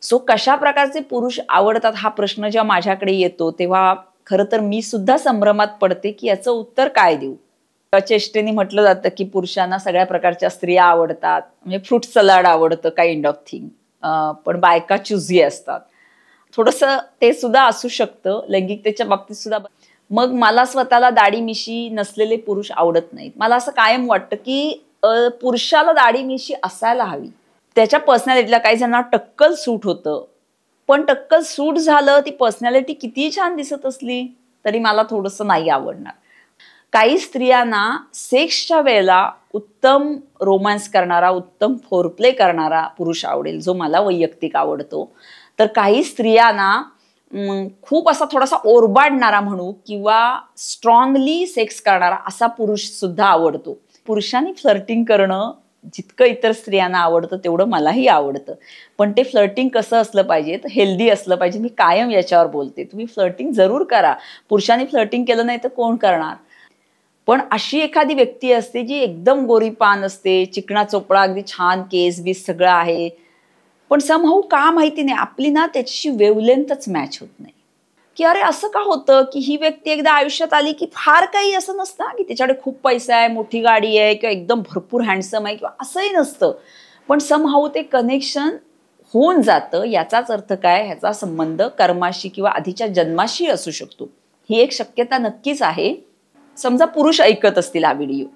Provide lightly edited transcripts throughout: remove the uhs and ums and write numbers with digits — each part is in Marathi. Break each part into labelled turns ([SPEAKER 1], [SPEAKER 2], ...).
[SPEAKER 1] सो कशा प्रकारचे पुरुष आवडतात हा प्रश्न जेव्हा माझ्याकडे येतो तेव्हा खरं तर मी सुद्धा संभ्रमात पडते की याचं उत्तर काय देऊ. चेष्टेने म्हटलं जातं की पुरुषांना सगळ्या प्रकारच्या स्त्रिया आवडतात, म्हणजे फ्रूट सलाड आवडतं काइंड ऑफ थिंग. पण बायका चुझी असतात. थोडंसं ते सुद्धा असू शकतं लैंगिकतेच्या बाबतीत सुद्धा. मग मला स्वतःला दाढी मिशी नसलेले पुरुष आवडत नाहीत. मला असं कायम वाटतं की पुरुषाला दाढी मिशी असायला हवी. त्याच्या पर्सनॅलिटीला काही जणांना टक्कल सूट होतं, पण टक्कल सूट झालं ती पर्सनॅलिटी कितीही छान दिसत असली तरी मला थोडंसं नाही आवडणार. काही स्त्रियांना सेक्सच्या वेळेला उत्तम रोमॅन्स करणारा, उत्तम फोरप्ले करणारा पुरुष आवडेल, जो मला वैयक्तिक आवडतो. तर काही स्त्रियांना खूप असा थोडासा ओरबाडणारा म्हणू किंवा स्ट्रॉंगली सेक्स करणारा असा पुरुष सुद्धा आवडतो. पुरुषांनी फ्लर्टिंग करणं जितकं इतर स्त्रियांना आवडतं तेवढं मलाही आवडतं. पण ते फ्लर्टिंग कसं असलं पाहिजे, तर हेल्दी असलं पाहिजे. मी कायम याच्यावर बोलते. तुम्ही फ्लर्टिंग जरूर करा. पुरुषांनी फ्लर्टिंग केलं नाही तर कोण करणार. पण अशी एखादी व्यक्ती असते जी एकदम गोरीपान असते, चिकणा चोपडा, अगदी छान केस बीस सगळं आहे, पण समहाऊ का माहिती नाही आपली ना त्याच्याशी वेवलेंथच मॅच होत नाही. की अरे असं का होतं की ही व्यक्ती एकदा आयुष्यात आली की फार काही असं नसतं की त्याच्याकडे खूप पैसा आहे, मोठी गाडी आहे किंवा एकदम भरपूर हँडसम आहे किंवा असंही नसतं, पण समहाऊ ते कनेक्शन होऊन जातं. याचाच अर्थ काय, ह्याचा संबंध कर्माशी किंवा आधीच्या जन्माशी असू शकतो. ही एक शक्यता नक्कीच आहे. समजा पुरुष ऐकत असतील हा व्हिडिओ,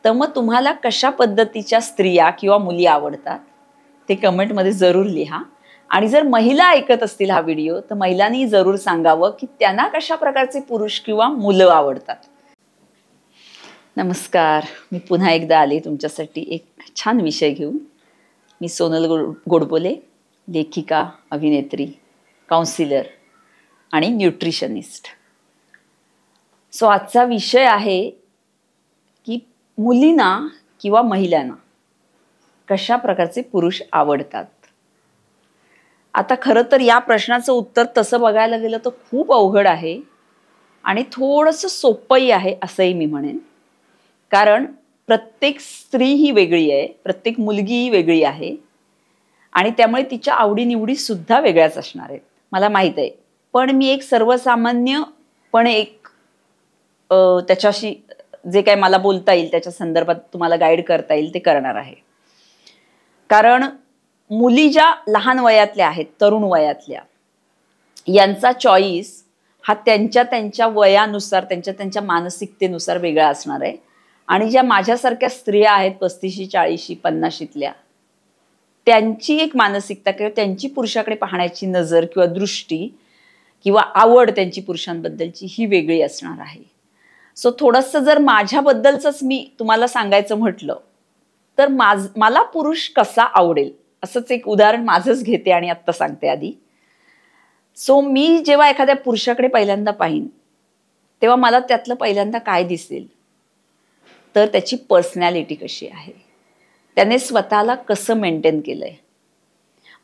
[SPEAKER 1] तर मग तुम्हाला कशा पद्धतीच्या स्त्रिया किंवा मुली आवडतात ते कमेंटमध्ये जरूर लिहा. आणि जर महिला ऐकत असतील हा व्हिडिओ तर महिलांनी जरूर सांगावं की त्यांना कशा प्रकारचे पुरुष किंवा मुलं आवडतात. नमस्कार, मी पुन्हा एकदा आले तुमच्यासाठी एक छान विषय घेऊन. मी सोनल गोडबोले, लेखिका, अभिनेत्री, काउन्सिलर आणि न्यूट्रिशनिस्ट. सो आजचा विषय आहे की मुलींना किंवा महिलांना कशा प्रकारचे पुरुष आवडतात. आता खरं तर या प्रश्नाचं उत्तर तसं बघायला गेलं तर खूप अवघड आहे आणि थोडंसं सोपंही आहे असंही मी म्हणेन. कारण प्रत्येक स्त्री ही वेगळी आहे, प्रत्येक मुलगी ही वेगळी आहे आणि त्यामुळे तिच्या आवडीनिवडी सुद्धा वेगळ्याच असणार आहेत, मला माहीत आहे. पण मी एक सर्वसामान्यपणे एक त्याच्याशी जे काय मला बोलता येईल त्याच्या संदर्भात तुम्हाला गाईड करता येईल ते करणार आहे. कारण मुली ज्या लहान वयातल्या आहेत, तरुण वयातल्या, यांचा चॉईस हा त्यांच्या त्यांच्या वयानुसार, त्यांच्या त्यांच्या मानसिकतेनुसार वेगळा असणार आहे. आणि ज्या माझ्यासारख्या स्त्रिया आहेत 35, 40, 50तल्या, त्यांची एक मानसिकता किंवा त्यांची पुरुषाकडे पाहण्याची नजर किंवा दृष्टी किंवा आवड त्यांची पुरुषांबद्दलची ही वेगळी असणार आहे. सो थोडंसं जर माझ्याबद्दलच मी तुम्हाला सांगायचं म्हटलं तर मला पुरुष कसा आवडेल असंच एक उदाहरण माझंच घेते आणि आत्ता सांगते आधी. सो मी जेव्हा एखाद्या पुरुषाकडे पहिल्यांदा पाहीन तेव्हा मला त्यातलं पहिल्यांदा काय दिसेल तर त्याची पर्सनॅलिटी कशी आहे, त्याने स्वतःला कसं मेंटेन केलंय.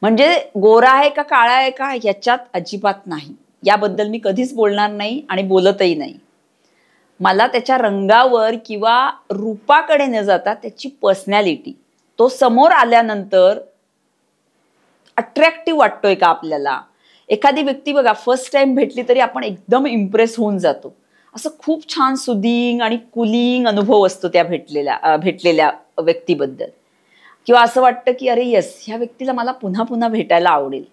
[SPEAKER 1] म्हणजे गोरा आहे का काळा आहे का याच्यात अजिबात नाही, याबद्दल मी कधीच बोलणार नाही आणि बोलतही नाही. मला त्याच्या रंगावर किंवा रूपाकडे न जाता त्याची पर्सनॅलिटी, तो समोर आल्यानंतर अट्रॅक्टिव्ह वाटतोय का आपल्याला. एखादी व्यक्ती बघा फर्स्ट टाइम भेटली तरी आपण एकदम इम्प्रेस होऊन जातो. असं खूप छान सुदिंग आणि कुलिंग अनुभव असतो त्या भेटलेल्या व्यक्तीबद्दल. किंवा असं वाटतं की अरे येस, ह्या व्यक्तीला मला पुन्हा पुन्हा भेटायला आवडेल.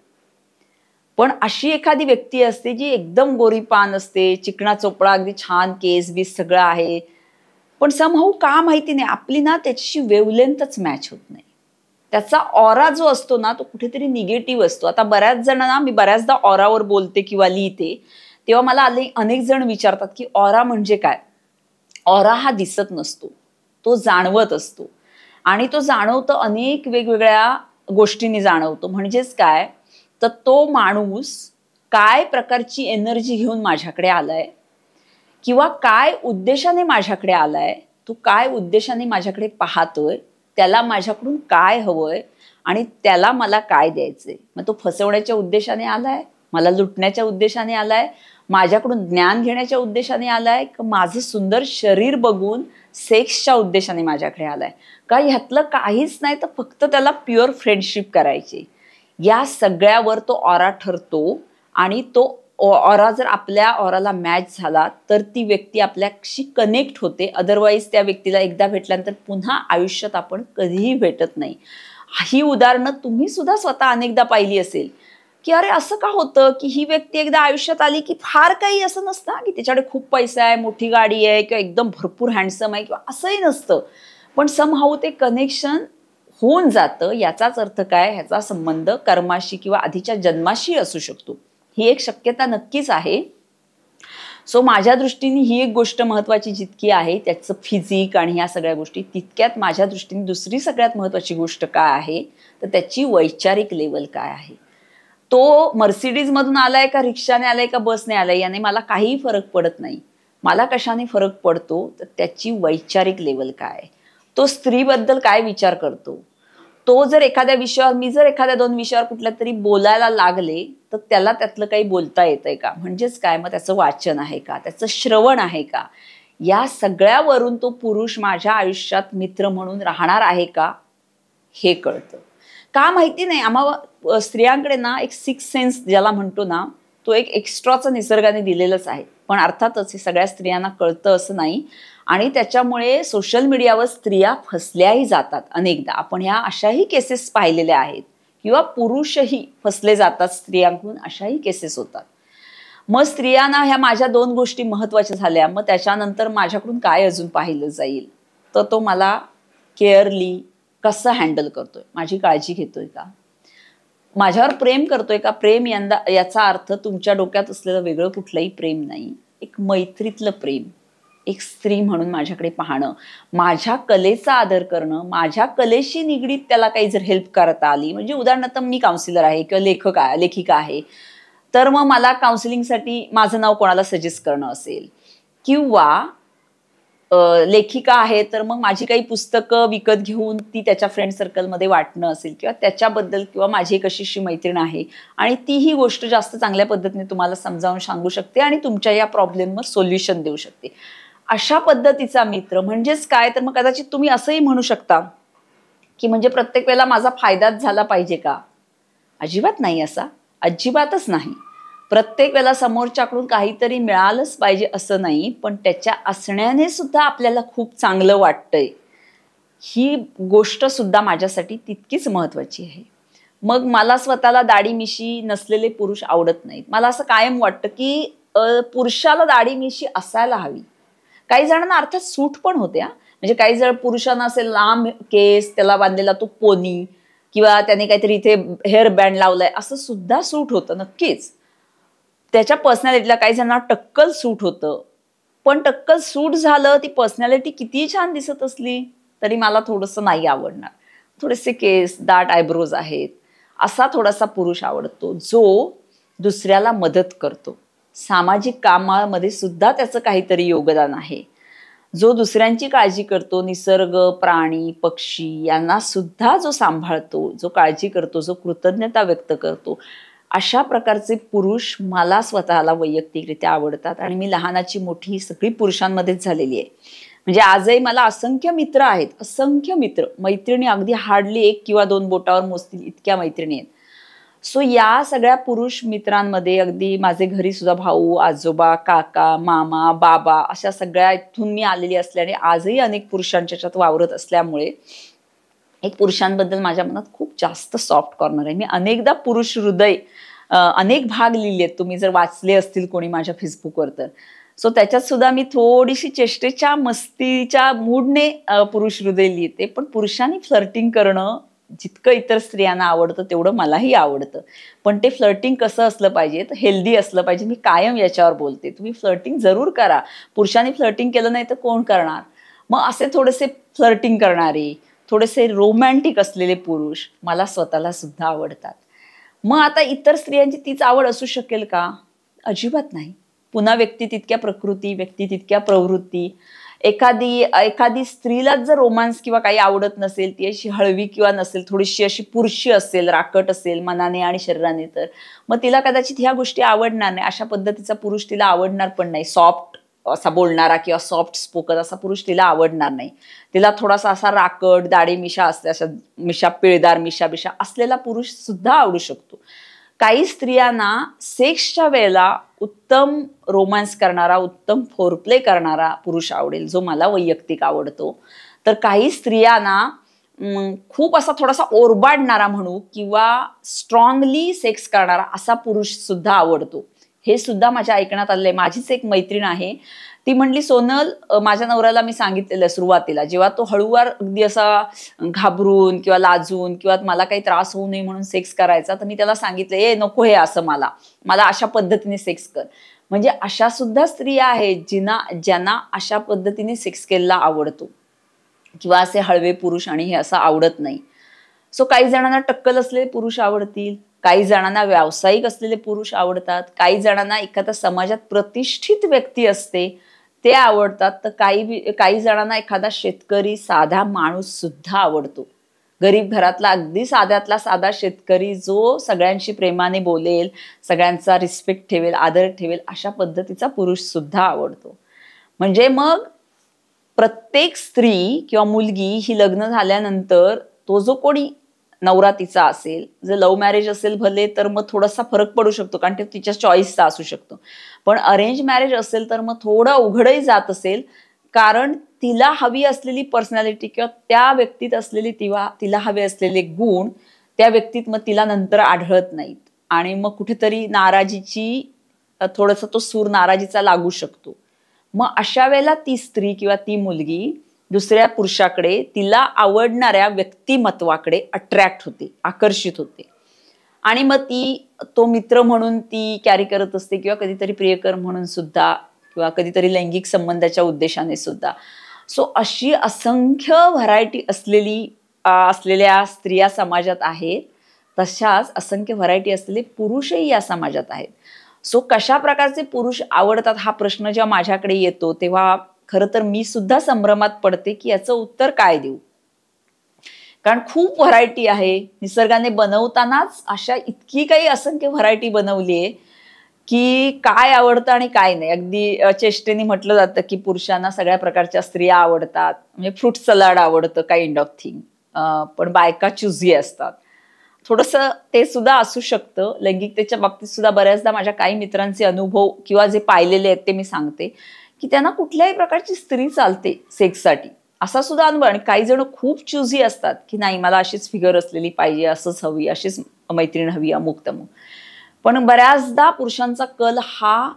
[SPEAKER 1] पण अशी एखादी व्यक्ती असते जी एकदम गोरीपान असते, चिकणा चोपडा, अगदी छान केस बीस सगळं आहे, पण समहाऊ का माहिती नाही आपली ना त्याच्याशी वेवलेंथच मॅच होत नाही. त्याचा ऑरा जो असतो ना तो कुठेतरी निगेटिव्ह असतो. आता बऱ्याच जणांना मी बऱ्याचदा ऑरावर बोलते किंवा लिहिते तेव्हा मला अनेक जण विचारतात की ऑरा म्हणजे काय. ऑरा हा दिसत नसतो, तो जाणवत असतो आणि तो जाणवतो अनेक वेगवेगळ्या गोष्टींनी जाणवतो. म्हणजेच काय तर तो माणूस काय प्रकारची एनर्जी घेऊन माझ्याकडे आलाय किंवा काय उद्देशाने माझ्याकडे आलाय, तो काय उद्देशाने माझ्याकडे पाहतोय, त्याला माझ्याकडून काय हवंय आणि त्याला मला काय द्यायचंय. मग तो फसवण्याच्या उद्देशाने आलाय, मला लुटण्याच्या उद्देशाने आलाय, माझ्याकडून ज्ञान घेण्याच्या उद्देशाने आलाय, का माझं सुंदर शरीर बघून सेक्सच्या उद्देशाने माझ्याकडे आलाय, का ह्यातलं काहीच नाही तर फक्त त्याला प्युअर फ्रेंडशिप करायची. या सगळ्यावर तो ऑरा ठरतो आणि तो ऑरा जर आपल्या ऑराला मॅच झाला तर ती व्यक्ती आपल्याशी कनेक्ट होते. अदरवाईज त्या व्यक्तीला एकदा भेटल्यानंतर पुन्हा आयुष्यात आपण कधीही भेटत नाही. ही उदाहरणं तुम्ही सुद्धा स्वतः अनेकदा पाहिली असेल की अरे असं का होतं की ही व्यक्ती एकदा आयुष्यात आली की फार काही असं नसतं की त्याच्याकडे खूप पैसा आहे, मोठी गाडी आहे किंवा एकदम भरपूर हँडसम आहे किंवा असंही नसतं, पण समहाऊ ते कनेक्शन होऊन जातं. याचाच अर्थ काय, ह्याचा संबंध कर्माशी किंवा आधीच्या जन्माशी असू शकतो. ही एक शक्यता नक्कीच आहे. सो माझ्या दृष्टीने ही एक गोष्ट महत्वाची जितकी आहे त्याचं फिजिक आणि ह्या सगळ्या गोष्टी, तितक्यात माझ्या दृष्टीने दुसरी सगळ्यात महत्वाची गोष्ट काय आहे तर त्याची वैचारिक लेवल काय आहे. तो मर्सिडीज मधून आलाय का रिक्षाने आलाय का बसने आलाय याने मला काही फरक पडत नाही. मला कशाने फरक पडतो तर त्याची वैचारिक लेवल काय, तो स्त्रीबद्दल काय विचार करतो. तो जर एखाद्या विषयावर, मी जर एखाद्या 2 विषयावर कुठल्या तरी बोलायला लागले तर त्याला त्यातलं काही बोलता येतंय का, म्हणजेच काय, मग त्याचं वाचन आहे का, त्याचं श्रवण आहे का, या सगळ्यावरून तो पुरुष माझ्या आयुष्यात मित्र म्हणून राहणार आहे का हे कळतं. का माहिती नाही, आम्हा स्त्रियांकडे ना एक सिक्स सेन्स ज्याला म्हणतो ना, तो एक एक्स्ट्राचा निसर्गाने दिलेलाच आहे. पण अर्थातच हे सगळ्या स्त्रियांना कळतं असं नाही आणि त्याच्यामुळे सोशल मीडियावर स्त्रिया फसल्याही जातात अनेकदा. आपण ह्या अशाही केसेस पाहिलेल्या आहेत किंवा पुरुषही फसले जातात स्त्रियांकडून, अशाही केसेस होतात. मग स्त्रियांना ह्या माझ्या 2 गोष्टी महत्वाच्या झाल्या. मग त्याच्यानंतर माझ्याकडून काय अजून पाहिलं जाईल तर तो मला केअरली कसं हँडल करतोय, माझी काळजी घेतोय का, माझ्यावर प्रेम करतोय का. प्रेम याचा अर्थ तुमच्या डोक्यात असलेलं वेगळं कुठलंही प्रेम नाही, एक मैत्रीतलं प्रेम. एक स्त्री म्हणून माझ्याकडे पाहणं, माझ्या कलेचा आदर करणं, माझ्या कलेशी निगडीत त्याला काही जर हेल्प करता आली, म्हणजे उदाहरणार्थ मी काउन्सिलर आहे किंवा लेखिका आहे तर मग मला काउन्सिलिंगसाठी माझं नाव कोणाला सजेस्ट करणं असेल, किंवा लेखिका आहे तर मग माझी काही पुस्तकं विकत घेऊन ती त्याच्या फ्रेंड सर्कलमध्ये वाटणं असेल, किंवा त्याच्याबद्दल, किंवा माझी एक अशी मैत्रीण आहे आणि ती ही गोष्ट जास्त चांगल्या पद्धतीने तुम्हाला समजावून सांगू शकते आणि तुमच्या या प्रॉब्लेमवर सोल्युशन देऊ शकते, अशा पद्धतीचा मित्र. म्हणजेच काय, तर मग कदाचित तुम्ही असंही म्हणू शकता की म्हणजे प्रत्येक वेळेला माझा फायदाच झाला पाहिजे का. अजिबात नाही, असा अजिबातच नाही. प्रत्येक वेळेला समोरच्याकडून काहीतरी मिळालंच पाहिजे असं नाही, पण त्याच्या असण्याने सुद्धा आपल्याला खूप चांगलं वाटतंय, ही गोष्ट सुद्धा माझ्यासाठी तितकीच महत्वाची आहे. मग मला स्वतःला दाढी मिशी नसलेले पुरुष आवडत नाहीत. मला असं कायम वाटतं की पुरुषाला दाढी मिशी असायला हवी. काही जणांना अर्थात सूट पण होते, म्हणजे काही जण पुरुषांना असेल लांब केस, त्याला बांधलेला तो पोनी, किंवा त्याने काहीतरी इथे हेअर बँड लावलाय, असं सुद्धा सूट होतं नक्कीच. त्याच्या पर्सनॅलिटीला काही जणांना टक्कल सूट होतं, पण टक्कल सूट झालं, ती पर्सनॅलिटी किती छान दिसत असली तरी मला थोडंसं नाही आवडणार. थोडेसे केस, दाट आयब्रोज आहेत असा थोडासा पुरुष आवडतो, जो दुसऱ्याला मदत करतो. सामाजिक कामामध्ये सुद्धा त्याचं काहीतरी योगदान आहे, जो दुसऱ्यांची काळजी करतो, निसर्ग, प्राणी, पक्षी यांना सुद्धा जो सांभाळतो, जो काळजी करतो, जो कृतज्ञता व्यक्त करतो, अशा प्रकारचे पुरुष मला स्वतःला वैयक्तिकरित्या आवडतात. आणि मी लहानाची मोठी सगळी पुरुषांमध्येच झालेली आहे. म्हणजे आजही मला असंख्य मित्र आहेत, असंख्य मित्र, मैत्रिणी अगदी हार्डली 1 किंवा 2 बोटावर मोजतील इतक्या मैत्रिणी आहेत. सो या सगळ्या पुरुष मित्रांमध्ये अगदी माझे घरी सुद्धा भाऊ, आजोबा, काका, मामा, बाबा अशा सगळ्या इथून मी आलेली असल्याने आजही अनेक पुरुषांच्या ह्याच्यात वावरत असल्यामुळे एक पुरुषांबद्दल माझ्या मनात खूप जास्त सॉफ्ट कॉर्नर आहे. मी अनेकदा पुरुष हृदय अनेक भाग लिहिले आहेत, तुम्ही जर वाचले असतील कोणी माझ्या फेसबुकवर तर. सो त्याच्यात सुद्धा मी थोडीशी चेष्टेच्या मस्तीच्या मूडने पुरुष हृदय लिहिते. पण पुरुषांनी फ्लर्टिंग करणं जितकं इतर स्त्रियांना आवडतं तेवढं मलाही आवडतं. पण ते फ्लर्टिंग कसं असलं पाहिजे, तर हेल्दी असलं पाहिजे. मी कायम याच्यावर बोलते, तुम्ही फ्लर्टिंग जरूर करा. पुरुषांनी फ्लर्टिंग केलं नाही तर कोण करणार. मग असे थोडेसे फ्लर्टिंग करणारे, थोडेसे रोमॅन्टिक असलेले पुरुष मला स्वतःला सुद्धा आवडतात. मग आता इतर स्त्रियांची तीच आवड असू शकेल का? अजिबात नाही. पुन्हा व्यक्ती तितक्या प्रकृती, व्यक्ती तितक्या प्रवृत्ती. एखादी स्त्रीलाच जर रोमांस किंवा काही आवडत नसेल, ती अशी हळवी किंवा नसेल, थोडीशी अशी पुरुषी असेल, राकट असेल मनाने आणि शरीराने, तर मग तिला कदाचित ह्या गोष्टी आवडणार नाही. अशा पद्धतीचा पुरुष तिला आवडणार पण नाही. सॉफ्ट असा बोलणारा किंवा सॉफ्ट स्पोकन असा पुरुष तिला आवडणार नाही. तिला थोडासा असा राकट, दाढी मिशा असते, अशा मिशा, पिळदार मिशा बिशा असलेला पुरुष सुद्धा आवडू शकतो. काही स्त्रियांना सेक्सच्या वेळेला उत्तम रोमांस करणारा, उत्तम फोरप्ले करणारा पुरुष आवडेल, जो मला वैयक्तिक आवडतो. तर काही स्त्रियांना खूप असा थोडासा ओरबाडणारा म्हणू किंवा स्ट्रॉंगली सेक्स करणारा असा पुरुष सुद्धा आवडतो. हे सुद्धा माझ्या ऐकण्यात आलंय. माझीच एक मैत्रीण आहे, ती म्हणली, सोनल, माझ्या नवऱ्याला मी सांगितलेलं सुरुवातीला, जेव्हा तो हळूवार अगदी असा घाबरून किंवा लाजून किंवा मला काही त्रास होऊ नये म्हणून सेक्स करायचा, तर मी त्याला सांगितलं, ए नको हे असं, मला अशा पद्धतीने सेक्स कर. म्हणजे अशा सुद्धा स्त्रिया आहेत ज्यांना अशा पद्धतीने सेक्स केलेला आवडतो किंवा असे हळवे पुरुष आणि हे असं आवडत नाही. सो काही जणांना टक्कल असलेले पुरुष आवडतील, काही जणांना व्यावसायिक असलेले पुरुष आवडतात, काही जणांना एखाद्या समाजात प्रतिष्ठित व्यक्ती असते ते आवडतात, तर काही जणांना एखादा शेतकरी, साधा माणूस सुद्धा आवडतो. गरीब घरातला अगदी साध्यातला साधा शेतकरी, जो सगळ्यांशी प्रेमाने बोलेल, सगळ्यांचा रिस्पेक्ट ठेवेल, आदर ठेवेल, अशा पद्धतीचा पुरुष सुद्धा आवडतो. म्हणजे मग प्रत्येक स्त्री किंवा मुलगी ही लग्न झाल्यानंतर तो जो कोणी नवरा तिचा असेल, जर लव्ह मॅरेज असेल भले, तर मग थोडासा फरक पडू शकतो, कारण ते तिच्या चॉईसचा असू शकतो. पण अरेंज मॅरेज असेल तर मग थोडं अवघडही जात असेल, कारण तिला हवी असलेली पर्सनॅलिटी किंवा त्या व्यक्तीत असलेली तिला हवे असलेले गुण त्या व्यक्तीत मग तिला नंतर आढळत नाहीत, आणि मग कुठेतरी नाराजीची थोडासा तो सूर नाराजीचा लागू शकतो. मग अशा वेळेला ती स्त्री किंवा ती मुलगी दुसऱ्या पुरुषाकडे, तिला आवडणाऱ्या व्यक्तिमत्वाकडे अट्रॅक्ट होते, आकर्षित होते, आणि मग तो मित्र म्हणून ती कॅरी करत असते किंवा कधीतरी प्रियकर म्हणून सुद्धा, किंवा कधीतरी लैंगिक संबंधाच्या उद्देशाने सुद्धा. सो अशी असंख्य व्हरायटी असलेल्या स्त्रिया समाजात आहेत, तशाच असंख्य व्हरायटी असलेले पुरुषही या समाजात आहेत. सो कशा प्रकारचे पुरुष आवडतात हा प्रश्न जेव्हा माझ्याकडे येतो, तेव्हा खरं तर मी सुद्धा संभ्रमात पडते की याचं उत्तर काय देऊ. कारण खूप व्हरायटी आहे. निसर्गाने बनवतानाच अशा इतकी काही असंख्य व्हरायटी बनवली आहे की काय आवडतं आणि काय नाही. अगदी चेष्टेने म्हटलं जातं की पुरुषांना सगळ्या प्रकारच्या स्त्रिया आवडतात, म्हणजे फ्रूट सलाड आवडतं, काइंड ऑफ थिंग. पण बायका चुजी असतात. थोडंसं ते सुद्धा असू शकतं. लैंगिकतेच्या बाबतीत सुद्धा बऱ्याचदा माझ्या काही मित्रांचे अनुभव किंवा जे पाहिलेले आहेत ते मी सांगते, की त्यांना कुठल्याही प्रकारची स्त्री चालते सेक्ससाठी, असा सुद्धा अनुभव. आणि काही जण खूप चुजी असतात की नाही, मला अशीच फिगर असलेली पाहिजे, असंच हवी, अशीच मैत्रीण हवी, अमुक तमुक. पण बऱ्याचदा पुरुषांचा कल हा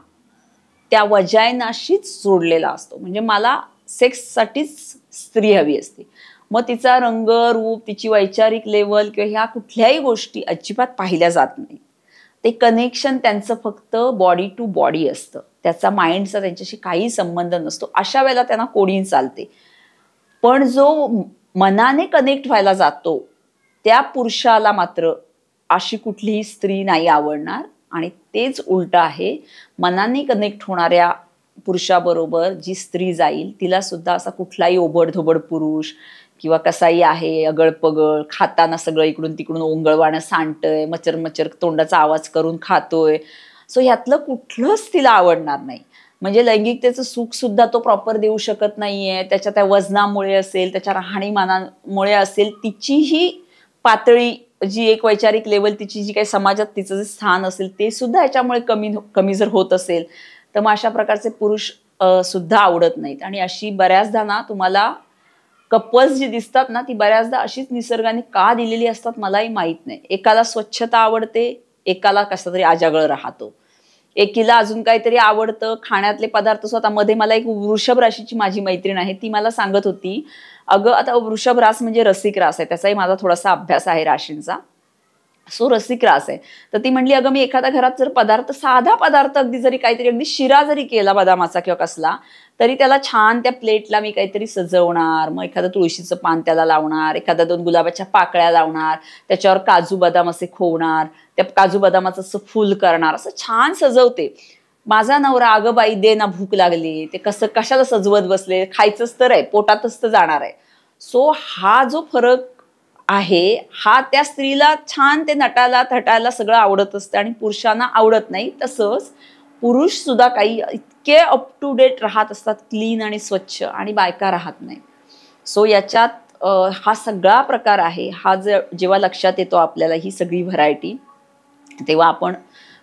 [SPEAKER 1] त्या वजायनाशीच जोडलेला असतो. म्हणजे मला सेक्ससाठीच स्त्री हवी असते. मग तिचा रंग, रूप, तिची वैचारिक लेवल किंवा ह्या कुठल्याही गोष्टी अजिबात पाहिल्या जात नाही. ते कनेक्शन त्यांचं फक्त बॉडी टू बॉडी असतं, त्याचा माइंडचा त्यांच्याशी काही संबंध नसतो. अशा वेळेला त्यांना कोणी चालते. पण जो मनाने कनेक्ट व्हायला जातो त्या पुरुषाला मात्र अशी कुठलीही स्त्री नाही आवडणार. आणि तेच उलट आहे, मनाने कनेक्ट होणाऱ्या पुरुषाबरोबर जी स्त्री जाईल तिला सुद्धा असा कुठलाही ओबडधोबड पुरुष किंवा कसाही आहे, अगळपगळ, खाताना सगळं इकडून तिकडून ओंगळवाणं सांडतंय, मचर मचर तोंडाचा आवाज करून खातोय, सो ह्यातलं कुठलंच तिला आवडणार नाही. म्हणजे लैंगिकतेचं सुख सुद्धा तो प्रॉपर देऊ शकत नाहीये. त्याच्या त्या वजनामुळे असेल, त्याच्या राहणीमानामुळे असेल, तिचीही पातळी, जी एक वैचारिक लेवल तिची, जी काही समाजात तिचं जे स्थान असेल ते सुद्धा याच्यामुळे कमी जर होत असेल, तर मग अशा प्रकारचे पुरुष सुद्धा आवडत नाहीत. आणि अशी बऱ्याचदा ना तुम्हाला कपल्स जी दिसतात ना, ती बऱ्याचदा अशीच निसर्गाने का दिलेली असतात मलाही माहित नाही. एकाला स्वच्छता आवडते, एकाला कसा तरी आजागळ राहतो, एकीला अजून काहीतरी आवडतं, खाण्यातले पदार्थ. स्वतः मध्ये मला एक वृषभ राशीची माझी मैत्रीण आहे, ती मला सांगत होती, अगं आता वृषभ रास म्हणजे रसिक रास आहे, त्याचाही माझा थोडासा अभ्यास आहे राशींचा. सो रसिक रास आहे. तर ती म्हणली, अगं मी एखाद्या घरात जर साधा पदार्थ अगदी जरी काहीतरी अगदी शिरा जरी केला बदामाचा किंवा कसला, तरी त्याला छान त्या प्लेटला मी काहीतरी सजवणार, मग एखादं तुळशीचं पान त्याला लावणार, एखाद्या 2 गुलाबाच्या पाकळ्या लावणार, त्याच्यावर काजू बदाम असे खोवणार, त्या काजू बदामाचं असं फुल करणार, असं छान सजवते. माझा नवरा, अगं बाई दे ना, भूक लागली, ते कशाला सजवत बसले, खायचंच तर आहे, पोटातच तर जाणार आहे. सो हा जो फरक आहे, हा त्या स्त्रीला छान ते नटायला थटायला सगळं आवडत असतं आणि पुरुषांना आवडत नाही. तसंच पुरुष सुद्धा काही इतके अप टू डेट राहत असतात, क्लीन आणि स्वच्छ, आणि बायका राहत नाही. सो याच्यात हा सगळा प्रकार आहे. हा जेव्हा लक्षात येतो आपल्याला ही सगळी व्हरायटी, तेव्हा आपण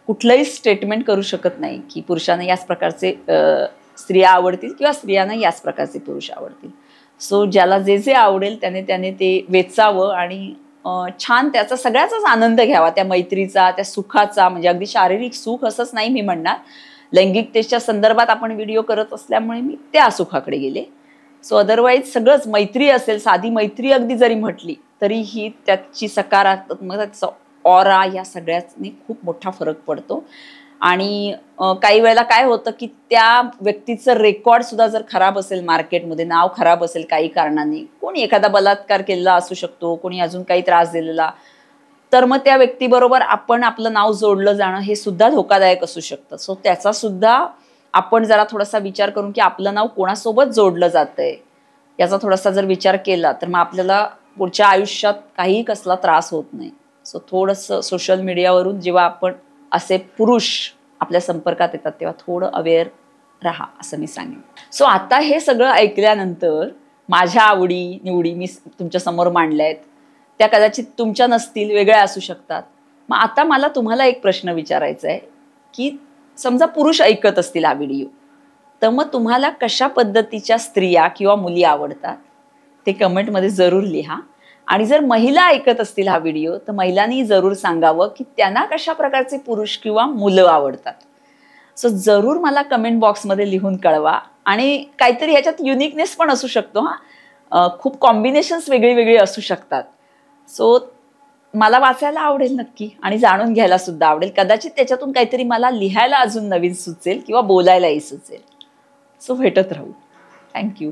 [SPEAKER 1] कुठलंही स्टेटमेंट करू शकत नाही की पुरुषांना याच प्रकारचे स्त्रिया आवडतील किंवा स्त्रियांना याच प्रकारचे पुरुष आवडतील. सो ज्याला जे जे आवडेल त्याने ते वेचावं आणि छान त्याचा सगळ्याचाच आनंद घ्यावा, त्या मैत्रीचा, त्या सुखाचा. म्हणजे अगदी शारीरिक सुख असंच नाही मी म्हणणार, लैंगिकतेच्या संदर्भात आपण व्हिडिओ करत असल्यामुळे मी त्या सुखाकडे गेले. सो अदरवाईज सगळंच मैत्री असेल, साधी मैत्री अगदी जरी म्हटली तरीही त्याची सकारात्मक, त्याचा ऑरा, या सगळ्याने खूप मोठा फरक पडतो. आणि काही वेळेला काय होतं की त्या व्यक्तीचं रेकॉर्ड सुद्धा जर खराब असेल, मार्केटमध्ये नाव खराब असेल काही कारणाने, कोणी एखादा बलात्कार केलेला असू शकतो, कोणी अजून काही त्रास दिलेला, तर मग त्या व्यक्तीबरोबर आपण आपलं नाव जोडलं जाणं हे सुद्धा धोकादायक असू शकतं. सो त्याचा सुद्धा आपण जरा थोडासा विचार करून की आपलं नाव कोणासोबत जोडलं जातंय याचा थोडासा जर विचार केला तर मग आपल्याला पुढच्या आयुष्यात काही कसला त्रास होत नाही. सो थोडंसं सोशल मीडियावरून जेव्हा आपण असे पुरुष आपल्या संपर्कात येतात तेव्हा थोडं अवेअर राहा असं मी सांगेन. सो आता हे सगळं ऐकल्यानंतर माझ्या आवडी निवडी मी तुमच्या समोर मांडल्या आहेत, त्या कदाचित तुमच्या नसतील, वेगळ्या असू शकतात. मग आता मला तुम्हाला एक प्रश्न विचारायचा आहे की समजा पुरुष ऐकत असतील हा व्हिडिओ, तर मग तुम्हाला कशा पद्धतीच्या स्त्रिया किंवा मुली आवडतात ते कमेंटमध्ये जरूर लिहा. आणि जर महिला ऐकत असतील हा व्हिडिओ तर महिलांनी जरूर सांगावं की त्यांना कशा प्रकारचे पुरुष किंवा मुलं आवडतात. सो जरूर मला कमेंट बॉक्समध्ये लिहून कळवा. आणि काहीतरी ह्याच्यात युनिकनेस पण असू शकतो. खूप कॉम्बिनेशन्स वेगळी वेगळी असू शकतात. सो मला वाचायला आवडेल नक्की आणि जाणून घ्यायला सुद्धा आवडेल. कदाचित त्याच्यातून काहीतरी मला लिहायला अजून नवीन सुचेल किंवा बोलायलाही सुचेल. सो भेटत राहू. थँक्यू.